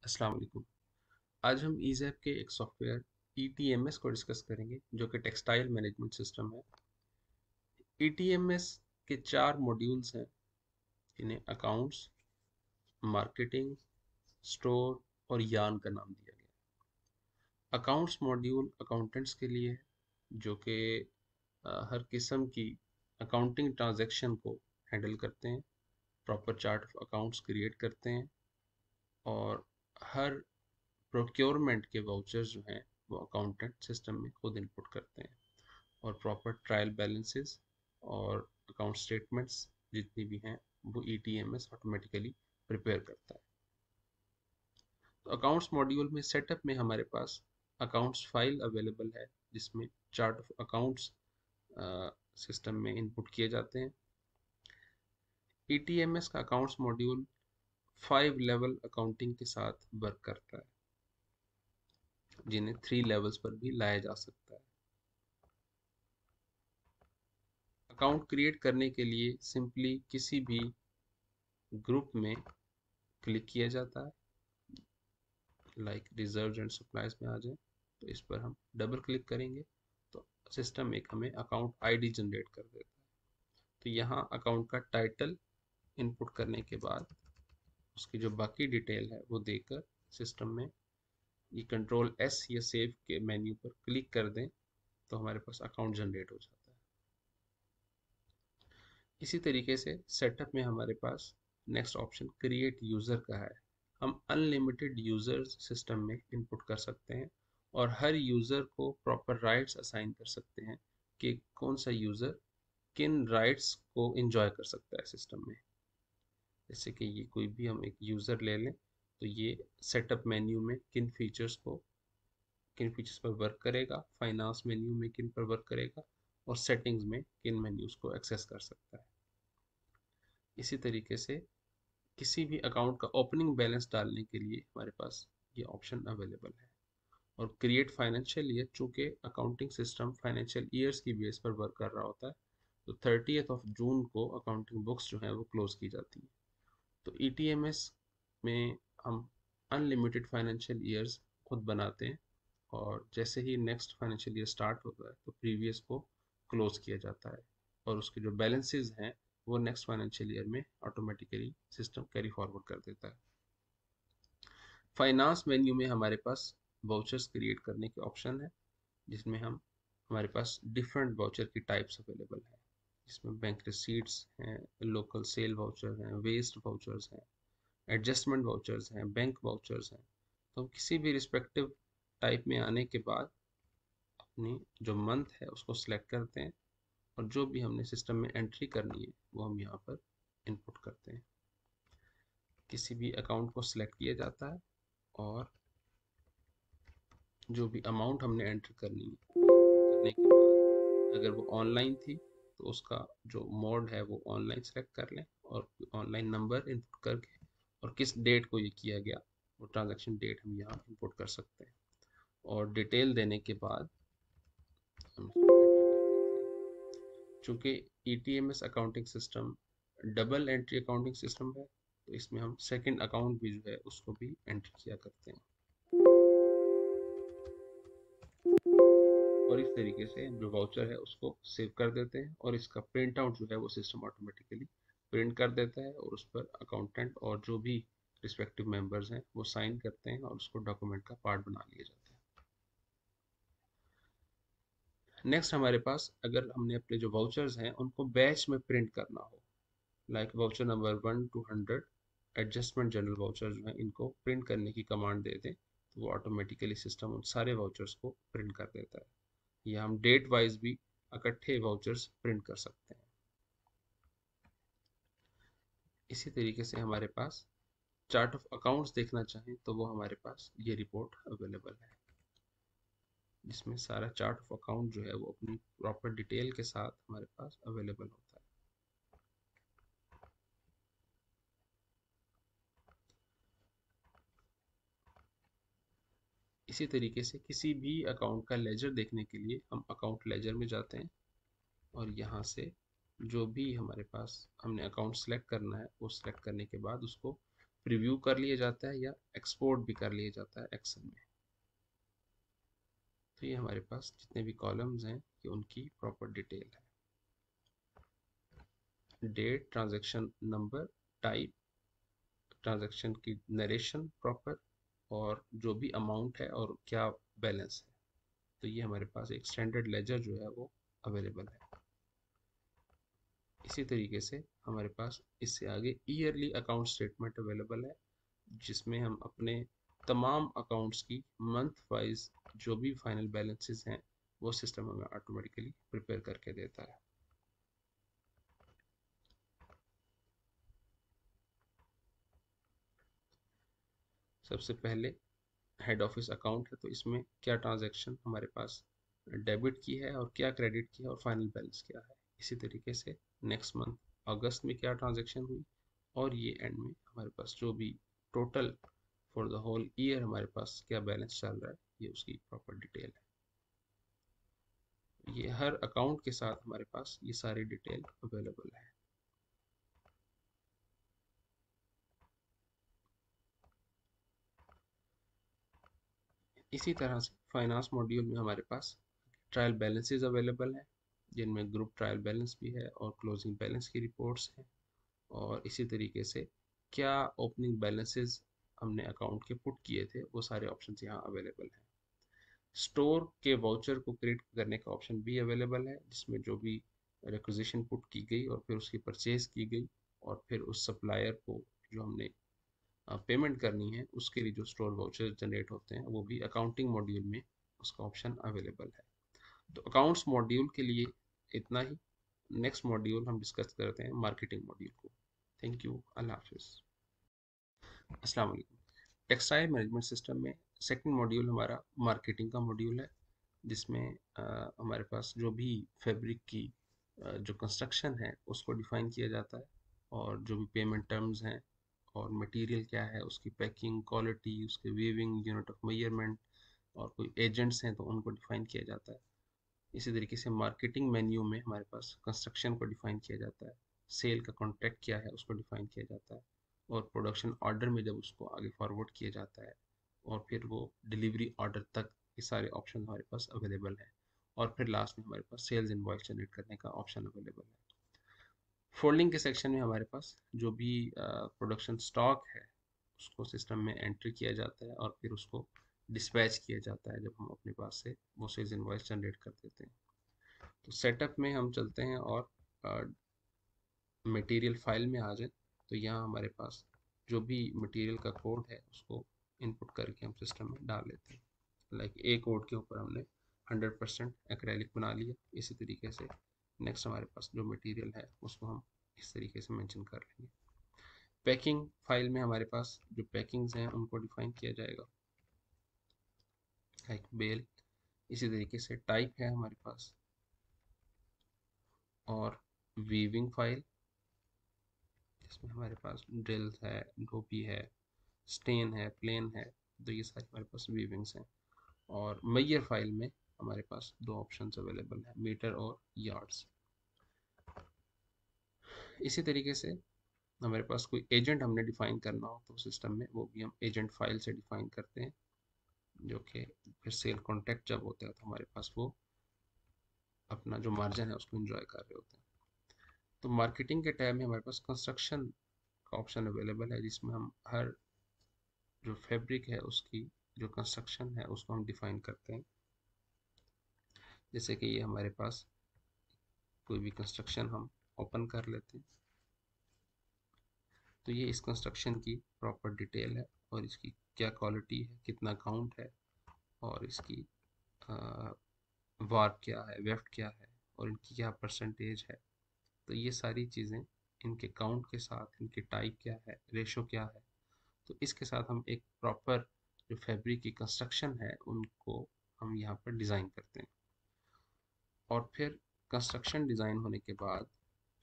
अस्सलाम वालेकुम। आज हम ईज़ैप के एक सॉफ्टवेयर ईटीएमएस को डिस्कस करेंगे जो कि टेक्सटाइल मैनेजमेंट सिस्टम है। ईटीएमएस के 4 मॉड्यूल्स हैं। इन्हें अकाउंट्स, मार्केटिंग, स्टोर और यार्न का नाम दिया गया है। अकाउंट्स मॉड्यूल अकाउंटेंट्स के लिए है जो कि हर किस्म की अकाउंटिंग ट्रांजैक्शन को हैंडल करते हैं, proper chart of accounts create करते हैं और हर प्रोक्योरमेंट के वाउचर्स जो हैं वो अकाउंटेंट सिस्टम में खुद इनपुट करते हैं और प्रॉपर ट्रायल बैलेंसेस और अकाउंट स्टेटमेंट्स जितनी भी हैं वो ईटीएमएस ऑटोमेटिकली प्रिपेयर करता है। तो अकाउंट्स मॉड्यूल में सेटअप में हमारे पास अकाउंट्स फाइल अवेलेबल है जिसमें चार्ट ऑफ अकाउंट्स सिस्टम में इनपुट किए जाते हैं। ईटीएमएस का अकाउंट्स मॉड्यूल 5 लेवल अकाउंटिंग के साथ वर्क करता है जिन्हें 3 लेवल्स पर भी लाया जा सकता है। अकाउंट क्रिएट करने के लिए सिंपली किसी भी ग्रुप में क्लिक किया जाता है, लाइक रिजर्व एंड सप्लाईज में आ जाए तो इस पर हम डबल क्लिक करेंगे तो सिस्टम एक हमें अकाउंट आईडी जनरेट कर देता है। तो यहाँ अकाउंट का टाइटल इनपुट करने के बाद उसकी जो बाकी डिटेल है वो देकर सिस्टम में ये कंट्रोल एस या सेव के मेन्यू पर क्लिक कर दें तो हमारे पास अकाउंट जनरेट हो जाता है। इसी तरीके से सेटअप में हमारे पास नेक्स्ट ऑप्शन क्रिएट यूज़र का है। हम अनलिमिटेड यूज़र्स सिस्टम में इनपुट कर सकते हैं और हर यूज़र को प्रॉपर राइट्स असाइन कर सकते हैं कि कौन सा यूज़र किन राइट्स को एंजॉय कर सकता है सिस्टम में। जैसे कि ये कोई भी हम एक यूज़र ले लें तो ये सेटअप मेन्यू में किन फीचर्स पर वर्क करेगा, फाइनेंस मेन्यू में किन पर वर्क करेगा और सेटिंग्स में किन मेन्यूज़ को एक्सेस कर सकता है। इसी तरीके से किसी भी अकाउंट का ओपनिंग बैलेंस डालने के लिए हमारे पास ये ऑप्शन अवेलेबल है। और क्रिएट फाइनेंशियल ईयर, चूँकि अकाउंटिंग सिस्टम फाइनेंशियल ईयर्स की बेस पर वर्क कर रहा होता है तो 30 जून को अकाउंटिंग बुक्स जो हैं वो क्लोज की जाती है। तो ईटीएमएस में हम अनलिमिटेड फाइनेंशियल ईयर्स खुद बनाते हैं और जैसे ही नेक्स्ट फाइनेंशियल ईयर स्टार्ट होता है तो प्रीवियस को क्लोज किया जाता है और उसके जो बैलेंसेस हैं वो नेक्स्ट फाइनेंशियल ईयर में ऑटोमेटिकली सिस्टम कैरी फॉरवर्ड कर देता है। फाइनेंस मेन्यू में हमारे पास वाउचर्स क्रिएट करने के ऑप्शन है जिसमें हमारे पास डिफरेंट वाउचर की टाइप्स अवेलेबल है जिसमें बैंक रिसीट्स हैं, लोकल सेल वाउचर हैं, वेस्ट वाउचर्स हैं, एडजस्टमेंट वाउचर्स हैं, बैंक वाउचर्स हैं। तो हम किसी भी रिस्पेक्टिव टाइप में आने के बाद अपनी जो मंथ है उसको सिलेक्ट करते हैं और जो भी हमने सिस्टम में एंट्री करनी है वो हम यहाँ पर इनपुट करते हैं। किसी भी अकाउंट को सिलेक्ट किया जाता है और जो भी अमाउंट हमने एंटर करनी है करने के बाद अगर वो ऑनलाइन थी तो उसका जो मोड है वो ऑनलाइन सेलेक्ट कर लें और ऑनलाइन नंबर इनपुट करके और किस डेट को ये किया गया वो ट्रांजैक्शन डेट हम यहाँ इनपुट कर सकते हैं और डिटेल देने के बाद हम इसको एंटर कर देते हैं। चूँकि ETMS accounting system double entry accounting system है तो इसमें हम सेकंड अकाउंट भी जो है उसको भी एंट्री किया करते हैं और इस तरीके से जो वाउचर है उसको सेव कर देते हैं और इसका प्रिंट आउट जो है वो सिस्टम ऑटोमेटिकली प्रिंट कर देता है और उस पर अकाउंटेंट और जो भी रिस्पेक्टिव मेंबर्स हैं वो साइन करते हैं और उसको डॉक्यूमेंट का पार्ट बना लिया जाता है। नेक्स्ट हमारे पास अगर हमने अपने जो वाउचर्स हैं उनको बैच में प्रिंट करना हो, like voucher number 1 to 100 adjustment general voucher जो है इनको प्रिंट करने की कमांड दे दें तो वो ऑटोमेटिकली सिस्टम उन सारे वाउचर्स को प्रिंट कर देता है। या हम डेट वाइज भी इकट्ठे वाउचर्स प्रिंट कर सकते हैं। इसी तरीके से हमारे पास चार्ट ऑफ अकाउंट्स देखना चाहें तो वो हमारे पास ये रिपोर्ट अवेलेबल है जिसमें सारा चार्ट ऑफ अकाउंट जो है वो अपनी प्रॉपर डिटेल के साथ हमारे पास अवेलेबल होता है। इसी तरीके से किसी भी अकाउंट का लेजर देखने के लिए हम अकाउंट लेजर में जाते हैं और यहाँ से जो भी हमारे पास हमने अकाउंट सेलेक्ट करना है वो सिलेक्ट करने के बाद उसको प्रीव्यू कर लिया जाता है या एक्सपोर्ट भी कर लिया जाता है एक्सेल में। तो ये हमारे पास जितने भी कॉलम्स हैं ये उनकी प्रॉपर डिटेल है। Date, transaction number, type, transaction की नरेशन प्रॉपर, और जो भी अमाउंट है और क्या बैलेंस है। तो ये हमारे पास एक स्टैंडर्ड लेजर जो है वो अवेलेबल है। इसी तरीके से हमारे पास इससे आगे ईयरली अकाउंट स्टेटमेंट अवेलेबल है, जिसमें हम अपने तमाम अकाउंट्स की मंथ वाइज जो भी फाइनल बैलेंसेस हैं वो सिस्टम हमें ऑटोमेटिकली प्रिपेयर करके देता है। सबसे पहले हेड ऑफिस अकाउंट है, तो इसमें क्या ट्रांजैक्शन हमारे पास डेबिट की है और क्या क्रेडिट की है और फाइनल बैलेंस क्या है। इसी तरीके से नेक्स्ट मंथ अगस्त में क्या ट्रांजैक्शन हुई, और ये एंड में हमारे पास जो भी total for the whole year हमारे पास क्या बैलेंस चल रहा है, ये उसकी प्रॉपर डिटेल है। ये हर अकाउंट के साथ हमारे पास ये सारी डिटेल अवेलेबल है। इसी तरह से फाइनेंस मॉड्यूल में हमारे पास ट्रायल बैलेंसेस अवेलेबल है, जिनमें ग्रुप ट्रायल बैलेंस भी है और क्लोजिंग बैलेंस की रिपोर्ट्स हैं। और इसी तरीके से क्या ओपनिंग बैलेंसेस हमने अकाउंट के पुट किए थे वो सारे ऑप्शंस यहाँ अवेलेबल हैं। स्टोर के वाउचर को क्रिएट करने का ऑप्शन भी अवेलेबल है, जिसमें जो भी रिक्विजिशन पुट की गई और फिर उसकी परचेज की गई और फिर उस सप्लायर को जो हमने पेमेंट करनी है उसके लिए जो स्टोर वाउचर जनरेट होते हैं वो भी अकाउंटिंग मॉड्यूल में उसका ऑप्शन अवेलेबल है। तो अकाउंट्स मॉड्यूल के लिए इतना ही। नेक्स्ट मॉड्यूल हम डिस्कस करते हैं मार्केटिंग मॉड्यूल को। थैंक यू, अल्लाह हाफिज़। अस्सलाम वालेकुम। टेक्सटाइल मैनेजमेंट सिस्टम में सेकंड मॉड्यूल हमारा मार्केटिंग का मॉड्यूल है, जिसमें हमारे पास जो भी फैब्रिक की जो कंस्ट्रक्शन है उसको डिफ़ाइन किया जाता है, और जो भी पेमेंट टर्म्स हैं और मटेरियल क्या है, उसकी पैकिंग, क्वालिटी, उसके वीविंग, यूनिट ऑफ मेजरमेंट, और कोई एजेंट्स हैं तो उनको डिफ़ाइन किया जाता है। इसी तरीके से मार्केटिंग मेन्यू में हमारे पास कंस्ट्रक्शन को डिफाइन किया जाता है, सेल का कॉन्ट्रैक्ट क्या है उसको डिफाइन किया जाता है, और प्रोडक्शन ऑर्डर में जब उसको आगे फॉरवर्ड किया जाता है और फिर वो डिलीवरी ऑर्डर तक, ये सारे ऑप्शन हमारे पास अवेलेबल हैं। और फिर लास्ट में हमारे पास सेल्स इनवॉइस जनरेट करने का ऑप्शन अवेलेबल है। फोल्डिंग के सेक्शन में हमारे पास जो भी प्रोडक्शन स्टॉक है उसको सिस्टम में एंट्री किया जाता है और फिर उसको डिस्पैच किया जाता है जब हम अपने पास से वो सेल्स इनवॉइस जनरेट कर देते हैं। तो सेटअप में हम चलते हैं और मटेरियल फाइल में आ जाए, तो यहाँ हमारे पास जो भी मटेरियल का कोड है उसको इनपुट करके हम सिस्टम में डाल लेते हैं। लाइक ए कोड के ऊपर हमने 100% एक्रेलिक बना लिया। इसी तरीके से नेक्स्ट हमारे पास जो मटेरियल है उसको हम इस तरीके से मेंशन कर लेंगे। पैकिंग फाइल में हमारे पास जो पैकिंग्स हैं उनको डिफाइन किया जाएगा, लाइक बेल। इसी तरीके से टाइप है हमारे पास, और वीविंग फाइल इसमें हमारे पास ड्रिल्स है, डोपी है, स्टेन है, प्लेन है। तो ये सारे हमारे पास वीविंग्स हैं। और मैयर फाइल में हमारे पास दो ऑप्शंस अवेलेबल है, मीटर और यार्ड्स। इसी तरीके से हमारे पास कोई एजेंट हमने डिफाइन करना हो तो सिस्टम में वो भी हम एजेंट फाइल से डिफाइन करते हैं, जो कि फिर सेल कॉन्ट्रैक्ट जब होता है तो हमारे पास वो अपना जो मार्जिन है उसको एंजॉय कर रहे होते हैं। तो मार्केटिंग के टैब में हमारे पास कंस्ट्रक्शन का ऑप्शन अवेलेबल है, जिसमें हम हर जो फैब्रिक है उसकी जो कंस्ट्रक्शन है उसको हम डिफाइन करते हैं। जैसे कि ये हमारे पास कोई भी कंस्ट्रक्शन हम ओपन कर लेते हैं, तो ये इस कंस्ट्रक्शन की प्रॉपर डिटेल है और इसकी क्या क्वालिटी है, कितना काउंट है, और इसकी वार्प क्या है, वेफ्ट क्या है, और इनकी क्या परसेंटेज है। तो ये सारी चीज़ें इनके काउंट के साथ, इनके टाइप क्या है, रेशो क्या है, तो इसके साथ हम एक प्रॉपर जो फैब्रिक की कंस्ट्रक्शन है उनको हम यहाँ पर डिज़ाइन करते हैं। और फिर कंस्ट्रक्शन डिज़ाइन होने के बाद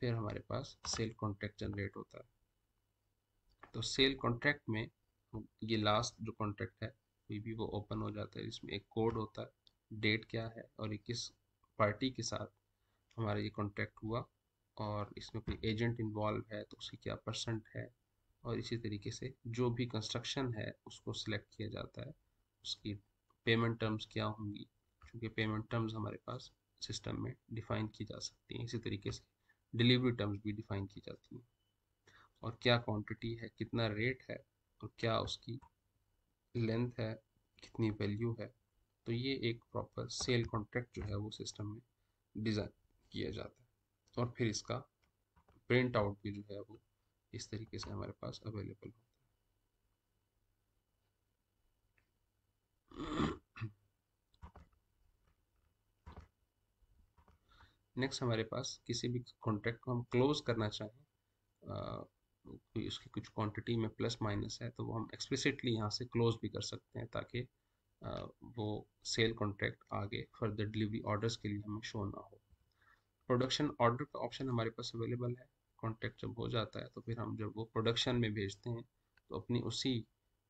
फिर हमारे पास सेल कॉन्ट्रैक्ट जनरेट होता है। तो सेल कॉन्ट्रैक्ट में ये लास्ट जो कॉन्ट्रैक्ट है कोई भी वो ओपन हो जाता है, इसमें एक कोड होता है, डेट क्या है और ये किस पार्टी के साथ हमारा ये कॉन्ट्रैक्ट हुआ, और इसमें कोई एजेंट इन्वॉल्व है तो उसकी क्या परसेंट है, और इसी तरीके से जो भी कंस्ट्रक्शन है उसको सिलेक्ट किया जाता है, उसकी पेमेंट टर्म्स क्या होंगी, क्योंकि पेमेंट टर्म्स हमारे पास सिस्टम में डिफ़ाइन की जा सकती हैं। इसी तरीके से डिलीवरी टर्म्स भी डिफ़ाइन की जाती हैं, और क्या क्वांटिटी है, कितना रेट है, और क्या उसकी लेंथ है, कितनी वैल्यू है। तो ये एक प्रॉपर सेल कॉन्ट्रैक्ट जो है वो सिस्टम में डिज़ाइन किया जाता है, और फिर इसका प्रिंट आउट भी जो है वो इस तरीके से हमारे पास अवेलेबल होता है। नेक्स्ट हमारे पास किसी भी कॉन्ट्रैक्ट को हम क्लोज करना चाहें, कोई उसकी कुछ क्वांटिटी में प्लस माइनस है, तो वो हम एक्सप्लिसिटली यहाँ से क्लोज भी कर सकते हैं, ताकि वो सेल कॉन्ट्रैक्ट आगे फर्दर डिलीवरी ऑर्डर्स के लिए हमें शो ना हो। प्रोडक्शन ऑर्डर का ऑप्शन हमारे पास अवेलेबल है। कॉन्ट्रैक्ट जब हो जाता है तो फिर हम जब वो प्रोडक्शन में भेजते हैं तो अपनी उसी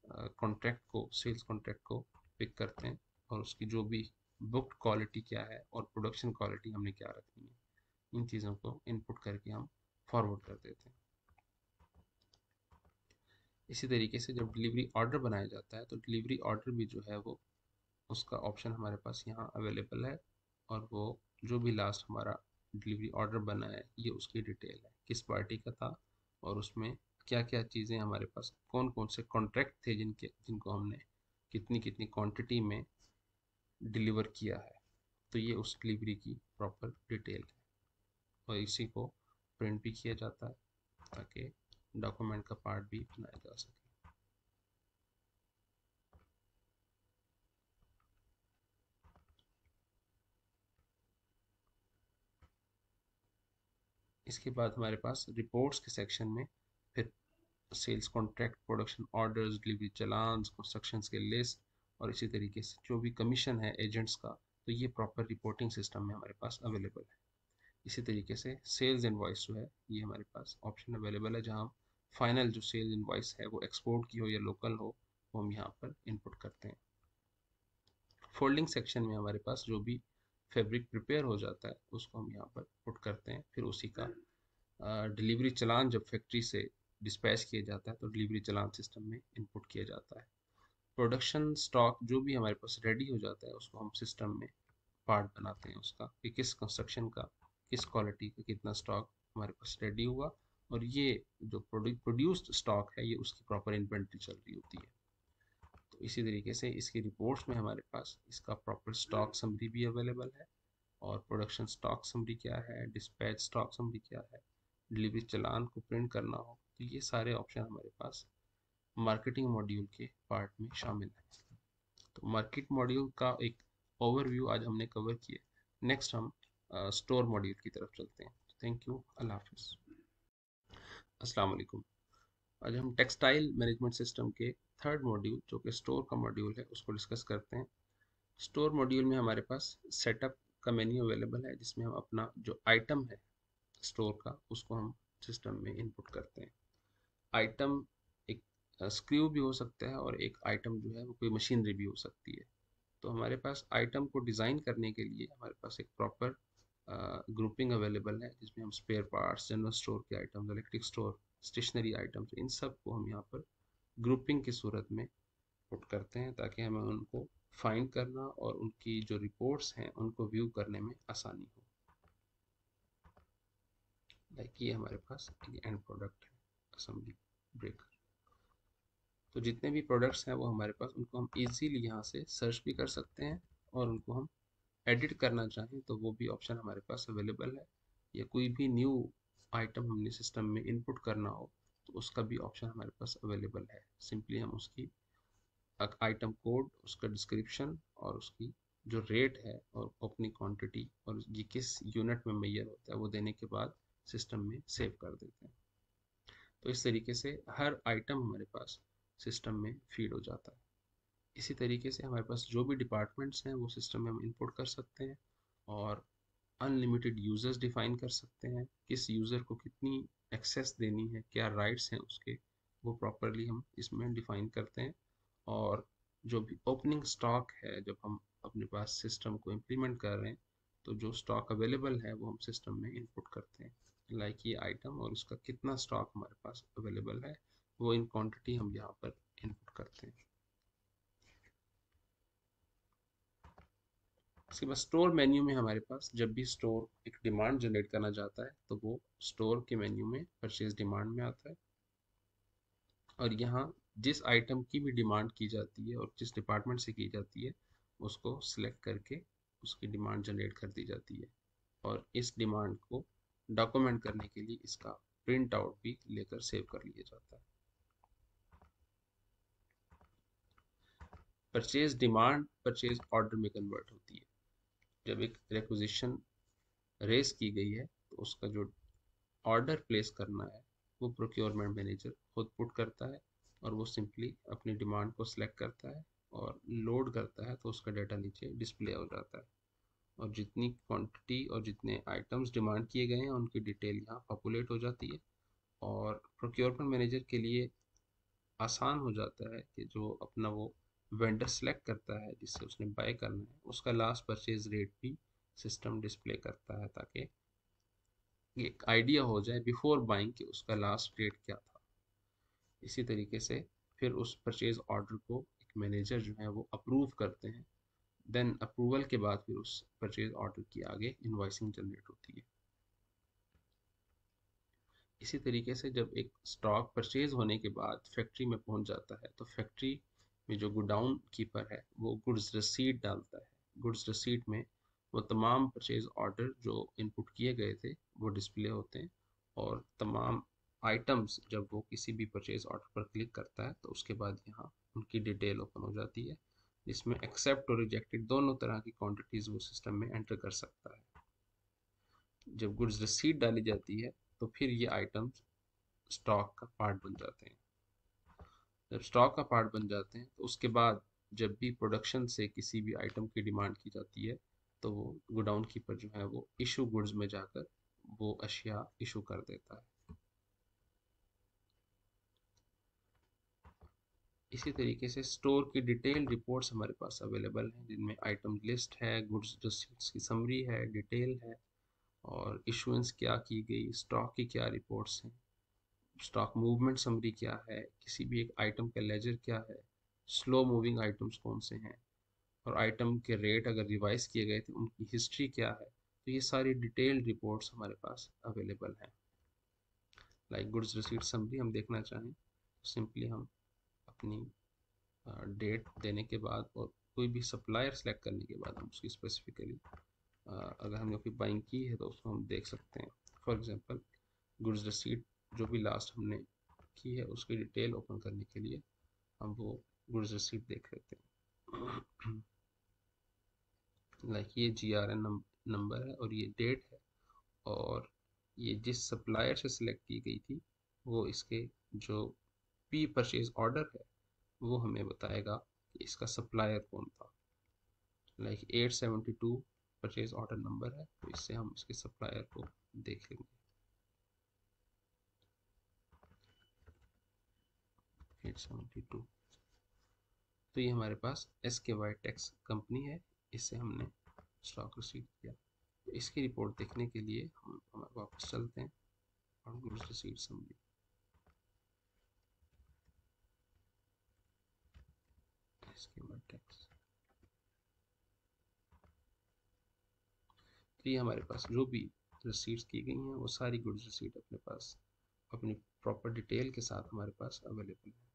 कॉन्ट्रैक्ट को, सेल्स कॉन्ट्रैक्ट को पिक करते हैं, और उसकी जो भी बुक्ड क्वालिटी क्या है और प्रोडक्शन क्वालिटी हमने क्या रखनी है, इन चीज़ों को इनपुट करके हम फॉरवर्ड कर देते हैं। इसी तरीके से जब डिलीवरी ऑर्डर बनाया जाता है तो डिलीवरी ऑर्डर भी जो है वो, उसका ऑप्शन हमारे पास यहाँ अवेलेबल है, और वो जो भी लास्ट हमारा डिलीवरी ऑर्डर बना है ये उसकी डिटेल है, किस पार्टी का था, और उसमें क्या क्या चीज़ें हमारे पास, कौन कौन से कॉन्ट्रैक्ट थे जिनको हमने कितनी कितनी क्वांटिटी में डिलीवर किया है। तो ये उस डिलीवरी की प्रॉपर डिटेल है, और इसी को प्रिंट भी किया जाता है ताकि डॉक्यूमेंट का पार्ट भी बनाया जा सके। इसके बाद हमारे पास रिपोर्ट्स के सेक्शन में फिर sales contract, production orders, delivery challans, constructions के लिस्ट, और इसी तरीके से जो भी कमीशन है एजेंट्स का, तो ये प्रॉपर रिपोर्टिंग सिस्टम में हमारे पास अवेलेबल है। इसी तरीके से सेल्स इनवॉइस जो है ये हमारे पास ऑप्शन अवेलेबल है, जहाँ फाइनल जो सेल्स इनवॉइस है वो एक्सपोर्ट की हो या लोकल हो, वो हम यहाँ पर इनपुट करते हैं। फोल्डिंग सेक्शन में हमारे पास जो भी फैब्रिक प्रिपेयर हो जाता है उसको हम यहाँ पर पुट करते हैं, फिर उसी का डिलीवरी चलान जब फैक्ट्री से डिस्पैच किया जाता है तो डिलीवरी चलान सिस्टम में इनपुट किया जाता है। प्रोडक्शन स्टॉक जो भी हमारे पास रेडी हो जाता है उसको हम सिस्टम में पार्ट बनाते हैं उसका, कि किस कंस्ट्रक्शन का, किस क्वालिटी का कितना स्टॉक हमारे पास रेडी हुआ, और ये जो प्रोड्यूस्ड स्टॉक है ये उसकी प्रॉपर इन्वेंट्री चल रही होती है। तो इसी तरीके से इसकी रिपोर्ट्स में हमारे पास इसका प्रॉपर स्टॉक समरी भी अवेलेबल है, और प्रोडक्शन स्टॉक समरी क्या है, डिस्पैच स्टॉक समरी क्या है, डिलीवरी चलान को प्रिंट करना हो, तो ये सारे ऑप्शन हमारे पास मार्केटिंग मॉड्यूल के पार्ट में शामिल है। तो मार्केट मॉड्यूल का एक ओवरव्यू आज हमने कवर किया। नेक्स्ट हम स्टोर मॉड्यूल की तरफ चलते हैं। थैंक यू, अल्लाह हाफिज़। अस्सलाम वालेकुम। आज हम टेक्सटाइल मैनेजमेंट सिस्टम के थर्ड मॉड्यूल जो कि स्टोर का मॉड्यूल है उसको डिस्कस करते हैं। स्टोर मॉड्यूल में हमारे पास सेटअप का मेन्यू अवेलेबल है, जिसमें हम अपना जो आइटम है स्टोर का उसको हम सिस्टम में इनपुट करते हैं। आइटम एक स्क्रू भी हो सकता है, और एक आइटम जो है वो कोई मशीनरी भी हो सकती है। तो हमारे पास आइटम को डिज़ाइन करने के लिए हमारे पास एक प्रॉपर ग्रुपिंग अवेलेबल है, जिसमें हम स्पेयर पार्ट्स, जनरल स्टोर के items, electric store, stationery items, इन सब को हम यहाँ पर ग्रुपिंग की सूरत में पुट करते हैं, ताकि हमें उनको फाइंड करना और उनकी जो रिपोर्ट्स हैं उनको व्यू करने में आसानी हो। लाइक ये हमारे पास एंड प्रोडक्ट है, असेंबली ब्रेकर। तो जितने भी प्रोडक्ट्स हैं वो हमारे पास, उनको हम इजीली यहाँ से सर्च भी कर सकते हैं, और उनको हम एडिट करना चाहें तो वो भी ऑप्शन हमारे पास अवेलेबल है, या कोई भी न्यू आइटम हमने सिस्टम में इनपुट करना हो तो उसका भी ऑप्शन हमारे पास अवेलेबल है। सिंपली हम उसकी आइटम कोड, उसका डिस्क्रिप्शन, और उसकी जो रेट है और अपनी क्वांटिटी और ये किस यूनिट में मेजर होता है वो देने के बाद सिस्टम में सेव कर देते हैं। तो इस तरीके से हर आइटम हमारे पास सिस्टम में फीड हो जाता है। इसी तरीके से हमारे पास जो भी डिपार्टमेंट्स हैं वो सिस्टम में हम इंपोर्ट कर सकते हैं, और अनलिमिटेड यूजर्स डिफाइन कर सकते हैं, किस यूज़र को कितनी एक्सेस देनी है, क्या राइट्स हैं उसके, वो प्रॉपरली हम इसमें डिफाइन करते हैं। और जो भी ओपनिंग स्टॉक है जब हम अपने पास सिस्टम को इम्प्लीमेंट कर रहे हैं, तो जो स्टॉक अवेलेबल है वो हम सिस्टम में इनपुट करते हैं, लाइक ये आइटम और उसका कितना स्टॉक हमारे पास अवेलेबल है, वो इन क्वांटिटी हम यहाँ पर इनपुट करते हैं। इसके बाद स्टोर मेन्यू में हमारे पास जब भी स्टोर एक डिमांड जनरेट करना चाहता है तो वो स्टोर के मेन्यू में परचेज डिमांड में आता है, और यहाँ जिस आइटम की भी डिमांड की जाती है और जिस डिपार्टमेंट से की जाती है उसको सिलेक्ट करके उसकी डिमांड जनरेट कर दी जाती है, और इस डिमांड को डॉक्यूमेंट करने के लिए इसका प्रिंट आउट भी लेकर सेव कर लिया जाता है। परचेज डिमांड परचेज ऑर्डर में कन्वर्ट होती है। जब एक रिक्वेजिशन रेस की गई है तो उसका जो ऑर्डर प्लेस करना है वो प्रोक्योरमेंट मैनेजर खुद पुट करता है, और वो सिंपली अपनी डिमांड को सिलेक्ट करता है और लोड करता है, तो उसका डाटा नीचे डिस्प्ले हो जाता है, और जितनी क्वांटिटी और जितने आइटम्स डिमांड किए गए हैं उनकी डिटेल यहाँ पॉपुलेट हो जाती है, और प्रोक्योरमेंट मैनेजर के लिए आसान हो जाता है कि जो अपना वो वेंडर सेलेक्ट करता है जिससे उसने बाय करना है उसका लास्ट परचेज रेट भी सिस्टम डिस्प्ले करता है, ताकि एक आइडिया हो जाए बिफोर बाइंग कि उसका लास्ट रेट क्या था। इसी तरीके से फिर उस परचेज ऑर्डर को एक मैनेजर जो है वो अप्रूव करते हैं, देन अप्रूवल के बाद फिर उस परचेज ऑर्डर की आगे इनवॉइसिंग जनरेट होती है। इसी तरीके से जब एक स्टॉक परचेज होने के बाद फैक्ट्री में पहुंच जाता है तो फैक्ट्री में जो गोडाउन कीपर है वो गुड्स रसीद डालता है। गुड्स रसीद में वो तमाम परचेज ऑर्डर जो इनपुट किए गए थे वो डिस्प्ले होते हैं, और तमाम आइटम्स जब वो किसी भी परचेज ऑर्डर पर क्लिक करता है तो उसके बाद यहाँ उनकी डिटेल ओपन हो जाती है, जिसमें एक्सेप्ट और रिजेक्टेड दोनों तरह की क्वांटिटीज वो सिस्टम में एंटर कर सकता है। जब गुड्स रसीद डाली जाती है तो फिर ये आइटम्स स्टॉक का पार्ट बन जाते हैं। जब स्टॉक का पार्ट बन जाते हैं तो उसके बाद जब भी प्रोडक्शन से किसी भी आइटम की डिमांड की जाती है तो वो गोडाउन कीपर जो है वो इशू गुड्स में जाकर वो अशिया इशू कर देता है। इसी तरीके से स्टोर की डिटेल रिपोर्ट्स हमारे पास अवेलेबल हैं, जिनमें आइटम लिस्ट है, गुड्स रिसीट्स की समरी है, डिटेल है, और इशुएंस क्या की गई, स्टॉक की क्या रिपोर्ट्स हैं, स्टॉक मूवमेंट समरी क्या है, किसी भी एक आइटम का लेजर क्या है, स्लो मूविंग आइटम्स कौन से हैं, और आइटम के रेट अगर रिवाइज किए गए थे उनकी हिस्ट्री क्या है। तो ये सारी डिटेल्ड रिपोर्ट्स हमारे पास अवेलेबल हैं। लाइक गुड्स रिसीट समरी हम देखना चाहें तो सिंपली हम अपनी डेट देने के बाद और कोई भी सप्लायर सेलेक्ट करने के बाद हम उसकी स्पेसिफिकली अगर हमने कोई बाइंग की है तो उसको हम देख सकते हैं। फॉर एग्जांपल गुड्स रिसीट जो भी लास्ट हमने की है उसकी डिटेल ओपन करने के लिए हम वो गुड्स रिसीट देख लेते हैं। लाइक ये GRN नंबर है और ये डेट है, और ये जिस सप्लायर से सिलेक्ट की गई थी वो इसके जो पी परचेज ऑर्डर है वो हमें बताएगा कि इसका सप्लायर कौन था। लाइक 872 परचेज ऑर्डर नंबर है, तो इससे हम इसके सप्लायर को देख लेंगे। 872, तो ये हमारे पास SKY टैक्स कंपनी है, इससे हमने स्टॉक रिसीव किया। तो इसकी रिपोर्ट देखने के लिए हम वापस चलते हैं और goods receive summary SKY tax. तो ये हमारे पास जो भी रिसीट्स की गई हैं वो सारी गुड्स रिसीट अपने पास अपनी प्रॉपर डिटेल के साथ हमारे पास अवेलेबल है।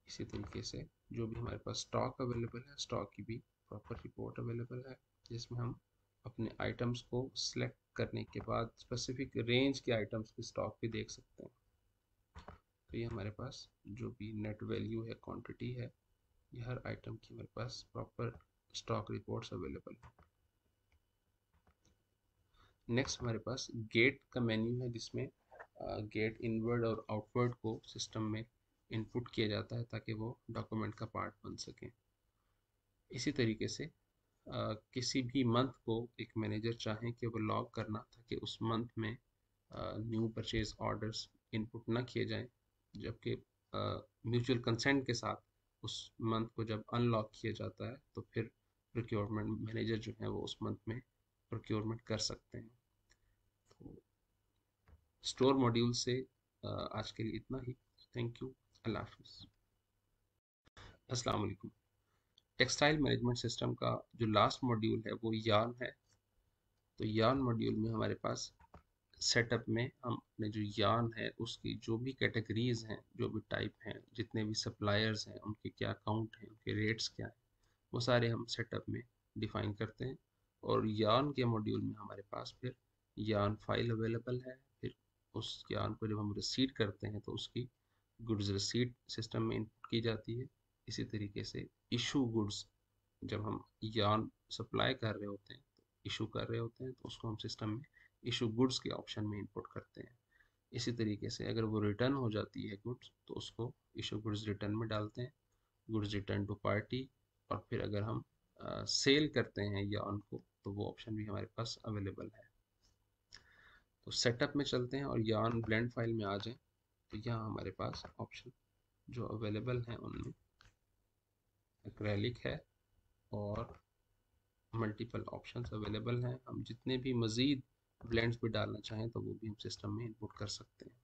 इसी तरीके से जो भी हमारे पास स्टॉक अवेलेबल है स्टॉक की भी प्रॉपर रिपोर्ट अवेलेबल है, जिसमें हम अपने आइटम्स को सिलेक्ट करने के बाद स्पेसिफिक रेंज के आइटम्स की स्टॉक भी देख सकते हैं। तो ये हमारे पास जो भी नेट वैल्यू है, क्वांटिटी है, ये हर आइटम की हमारे पास प्रॉपर स्टॉक रिपोर्ट्स अवेलेबल है। नेक्स्ट हमारे पास गेट का मेन्यू है, जिसमें गेट इनवर्ड और आउटवर्ड को सिस्टम में इनपुट किया जाता है ताकि वो डॉक्यूमेंट का पार्ट बन सके। इसी तरीके से किसी भी मंथ को एक मैनेजर चाहे कि वो लॉग करना ताकि उस मंथ में न्यू परचेज ऑर्डर्स इनपुट ना किए जाएं, जबकि म्यूचुअल कंसेंट के साथ उस मंथ को जब अनलॉक किया जाता है तो फिर प्रोक्योरमेंट मैनेजर जो है वो उस मंथ में प्रोक्योरमेंट कर सकते हैं। तो स्टोर मॉड्यूल से आज के लिए इतना ही। Thank you. अल्लाह हाफिज़। अस्सलाम वालेकुम। टेक्सटाइल मैनेजमेंट सिस्टम का जो लास्ट मॉड्यूल है वो यार्न है। तो यार्न मॉड्यूल में हमारे पास सेटअप में हम अपने जो यार्न है उसकी जो भी कैटेगरीज हैं, जो भी टाइप हैं, जितने भी सप्लायर्स हैं, उनके क्या अकाउंट हैं, उनके रेट्स क्या हैं, वो सारे हम सेटअप में डिफाइन करते हैं। और यार्न के मॉड्यूल में हमारे पास फिर यार्न फाइल अवेलेबल है। फिर उस यार्न को जब हम रिसीट करते हैं तो उसकी गुड्स रिसीट सिस्टम में इनपुट की जाती है। इसी तरीके से इशू गुड्स, जब हम यार्न सप्लाई कर रहे होते हैं, इशू कर रहे होते हैं, तो उसको हम सिस्टम में इशू गुड्स के ऑप्शन में इंपुट करते हैं। इसी तरीके से अगर वो रिटर्न हो जाती है गुड्स, तो उसको इशू गुड्स रिटर्न में डालते हैं, गुड्स रिटर्न टू पार्टी। और फिर अगर हम सेल करते हैं यार्न को, तो वो ऑप्शन भी हमारे पास अवेलेबल है। तो सेटअप में चलते हैं और यार्न ब्लेंड फाइल में आ जाएं, तो यहाँ हमारे पास ऑप्शन जो अवेलेबल हैं उनमें एक्रेलिक है और मल्टीपल ऑप्शंस अवेलेबल हैं। हम जितने भी मज़ीद ब्लेंड्स भी डालना चाहें तो वो भी हम सिस्टम में इनपुट कर सकते हैं।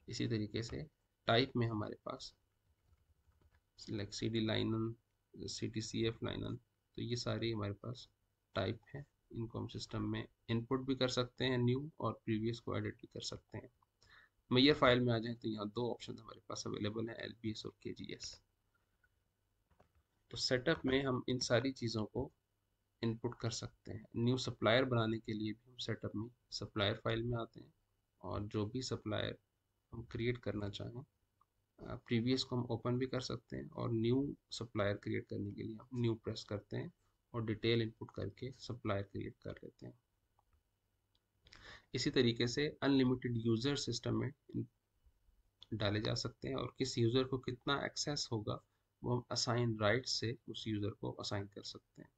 इसी तरीके से टाइप में हमारे पास like C D लाइनन, C T C F लाइनन, तो ये सारी हमारे पास टाइप हैं। इनको हम सिस्टम में इनपुट भी कर सकते हैं न्यू, और प्रीवियस को एडिट भी कर सकते हैं। मैयर फाइल में आ जाए तो यहाँ दो ऑप्शन हमारे पास अवेलेबल हैं, एल बी एस और के जी एस। तो सेटअप में हम इन सारी चीज़ों को इनपुट कर सकते हैं। न्यू सप्लायर बनाने के लिए भी हम सेटअप में सप्लायर फाइल में आते हैं, और जो भी सप्लायर हम क्रिएट करना चाहें, प्रीवियस को हम ओपन भी कर सकते हैं, और न्यू सप्लायर क्रिएट करने के लिए हम न्यू प्रेस करते हैं और डिटेल इनपुट करके सप्लायर क्रिएट कर लेते हैं। इसी तरीके से अनलिमिटेड यूज़र सिस्टम में डाले जा सकते हैं, और किस यूज़र को कितना एक्सेस होगा वो हम असाइन राइट से उस यूज़र को असाइन कर सकते हैं।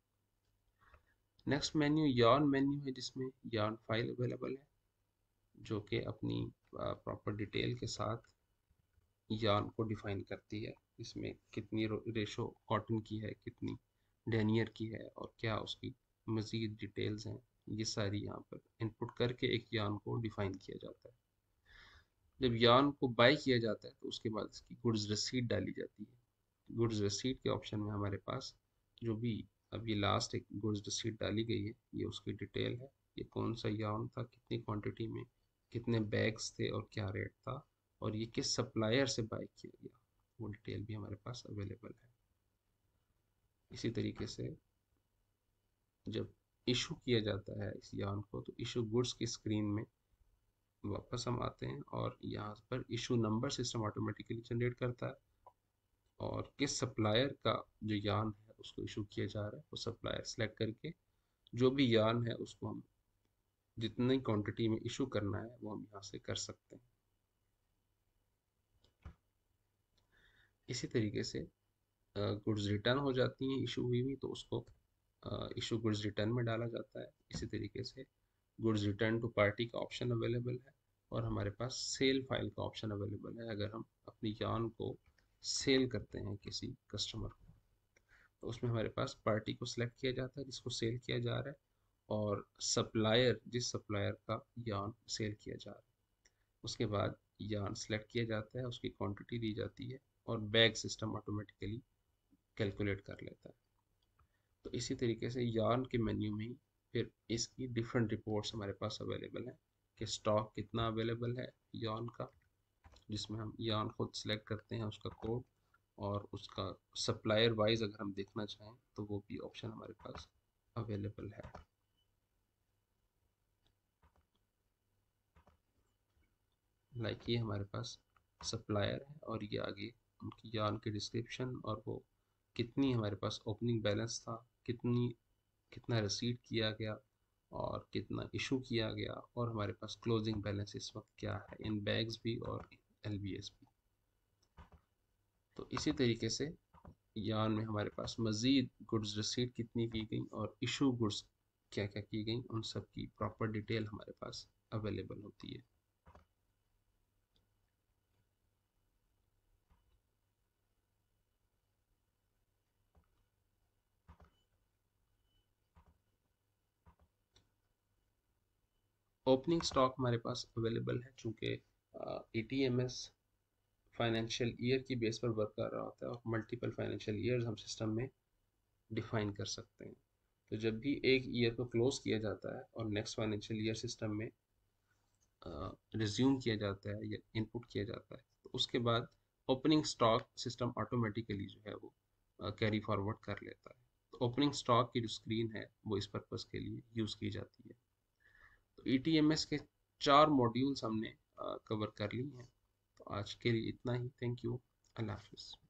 नेक्स्ट मेन्यू यार्न मेन्यू है, जिसमें यार्न फाइल अवेलेबल है, जो कि अपनी प्रॉपर डिटेल के साथ यार्न को डिफाइन करती है। इसमें कितनी रेशो कॉटन की है, कितनी डेनियर की है, और क्या उसकी मज़ीद डिटेल्स हैं, ये सारी यहाँ पर इनपुट करके एक यार्न को डिफाइन किया जाता है। जब यार्न को बाय किया जाता है तो उसके बाद इसकी गुड्स रसीद डाली जाती है। गुड्स रसीद के ऑप्शन में हमारे पास जो भी अभी लास्ट एक गुड्स रसीद डाली गई है, ये उसकी डिटेल है, ये कौन सा यार्न था, कितनी क्वांटिटी में, कितने बैग्स थे और क्या रेट था, और ये किस सप्लायर से बाय किया गया, वो डिटेल भी हमारे पास अवेलेबल है। इसी तरीके से जब इशू किया जाता है इस यार्न को, तो इशू गुड्स की स्क्रीन में वापस हम आते हैं, और यहाँ पर issue number system automatically generate करता है, और किस सप्लायर का जो यार्न है उसको इशू किया जा रहा है वो सप्लायर सेलेक्ट करके जो भी यार्न है उसको हम जितनी क्वांटिटी में इशू करना है वो हम यहाँ से कर सकते हैं। इसी तरीके से गुड्स रिटर्न हो जाती हैं इशू हुई हुई, तो उसको इशू गुड्स रिटर्न में डाला जाता है। इसी तरीके से गुड्स रिटर्न टू पार्टी का ऑप्शन अवेलेबल है, और हमारे पास सेल फाइल का ऑप्शन अवेलेबल है। अगर हम अपनी यार्न को सेल करते हैं किसी कस्टमर को, तो उसमें हमारे पास पार्टी को सिलेक्ट किया जाता है जिसको सेल किया जा रहा है, और सप्लायर जिस सप्लायर का यार्न सेल किया जा रहा है, उसके बाद यार्न सेलेक्ट किया जाता है, उसकी क्वांटिटी दी जाती है, और बैग सिस्टम ऑटोमेटिकली कैलकुलेट कर लेता है। तो इसी तरीके से यार्न के मेन्यू में ही फिर इसकी डिफरेंट रिपोर्ट्स हमारे पास अवेलेबल हैं कि स्टॉक कितना अवेलेबल है यार्न का, जिसमें हम यार्न खुद सेलेक्ट करते हैं उसका कोड, और उसका सप्लायर वाइज अगर हम देखना चाहें तो वो भी ऑप्शन हमारे पास अवेलेबल है। लाइक ये हमारे पास सप्लायर है, और ये आगे उनकी यार्न की डिस्क्रिप्शन, और वो कितनी हमारे पास ओपनिंग बैलेंस था, कितना रिसीट किया गया, और कितना इशू किया गया, और हमारे पास क्लोजिंग बैलेंस इस वक्त क्या है, इन बैग्स भी और एलबीएस भी। तो इसी तरीके से यार्न में हमारे पास मज़ीद गुड्स रिसीट कितनी की गई और इशू गुड्स क्या क्या की गई, उन सब की प्रॉपर डिटेल हमारे पास अवेलेबल होती है। ओपनिंग स्टॉक हमारे पास अवेलेबल है, चूँकि ETMS फाइनेंशियल ईयर की बेस पर वर्क कर रहा होता है और मल्टीपल फाइनेंशियल ईयर्स हम सिस्टम में डिफाइन कर सकते हैं। तो जब भी एक ईयर को क्लोज किया जाता है और नेक्स्ट फाइनेंशियल ईयर सिस्टम में रिज्यूम किया जाता है या इनपुट किया जाता है, तो उसके बाद ओपनिंग स्टॉक सिस्टम ऑटोमेटिकली जो है वो कैरी फॉरवर्ड कर लेता है। तो ओपनिंग स्टॉक की जो स्क्रीन है वो इस पर्पज़ के लिए यूज़ की जाती है। तो ETMS के 4 मॉड्यूल्स हमने कवर कर ली हैं। तो आज के लिए इतना ही। Thank you. अल्लाह हाफिज़।